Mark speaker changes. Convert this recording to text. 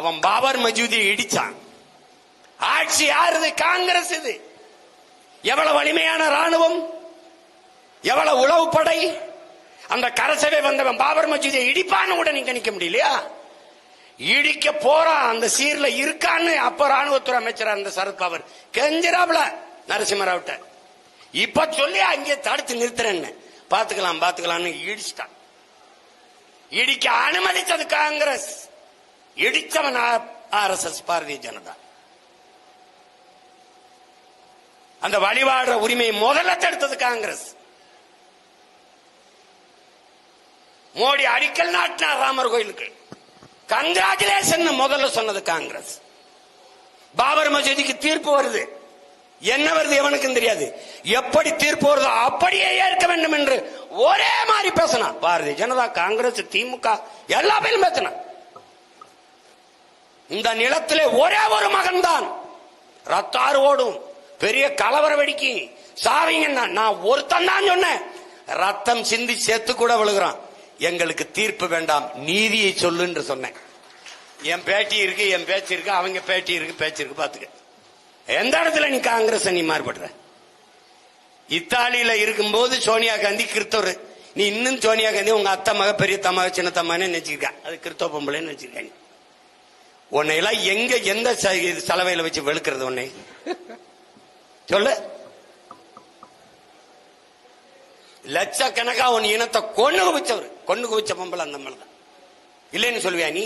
Speaker 1: அவன் பாபர் மசூதியை இடிச்சான். ஆட்சி யாருது? காங்கிரஸ். இது எவ்வளவு வலிமையான ராணுவம், எவ்வளவு உளவு படை. அந்த கரசவை வந்தவன் பாபர் மசூதியை இடிப்பான்னு கூட நீங்க நிக்க முடியலையா? இடிக்க போறான். அந்த சீர்ல இருக்கான்னு அப்ப ராணுவத்துறை அமைச்சர் அந்த சரத்பவர் கெஞ்சிராப்ல நரசிம்மராவ்ட்ட. இப்ப சொல்லி அங்கே தடுத்து நிறுத்துறேன்னு பாத்துக்கலாம் பாத்துக்கலாம்னு இடிச்சிட்டான். இடிக்க அனுமதிச்சது காங்கிரஸ், இடிச்சவன் RSS பாரதிய ஜனதா. அந்த வழிபாடுற உரிமையை முதல்ல தடுத்தது காங்கிரஸ். மோடி அடிக்கல் நாட்டினார் ராமர் கோயிலுக்கு, கங்க்ராச்சுலேஷன் முதல்ல சொன்னது காங்கிரஸ். பாபர் மசூதிக்கு தீர்ப்பு வருது, என்ன வருது எவனுக்கும் தெரியாது. எப்படி தீர்ப்பு வருதோ அப்படியே ஏற்க வேண்டும் என்று ஒரே மாதிரி பேசினா பாரதிய ஜனதா, காங்கிரஸ், திமுக எல்லா பேரும் பேசினா. இந்த நிலத்திலே ஒரே ஒரு மகன் தான் ரத்தாறு ஓடும், பெரிய கலவர வெடிக்கி சாவிங்க. நான் ஒருத்தன் தான் சொன்னேன், ரத்தம் சிந்தி செத்து கூட விழுகிறான். எங்களுக்கு தீர்ப்பு வேண்டாம், நீதியை சொல்லு என்று சொன்னேன். என் பேட்டி இருக்கு, என் பேச்சு இருக்கு, அவங்க பேட்டி இருக்கு, பேச்சு இருக்கு. பாத்துக்க, எந்த இடத்துல நீ காங்கிரஸ் நீ மாறுபடுற? இத்தாலியில இருக்கும்போது சோனியா காந்தி கிறிஸ்தவர், நீ இன்னும் சோனியா காந்தி உங்க அத்தை மக, பெரிய தமாக, சின்ன தம்மான்னு நினைச்சிருக்க, அது கிறிஸ்தவ பொம்பளைன்னு நினைச்சிருக்க. நீ உன்னை எல்லாம் எங்க எந்த சலவையில வச்சு வெளுக்கிறது? உன்னை சொல்லு. லட்சக்கணக்கா உன் இனத்தை கொண்டு குவிச்சவர், கொண்டு குவிச்ச பொம்பளை அந்த மேலதான் இல்லைன்னு சொல்லுவியா நீ?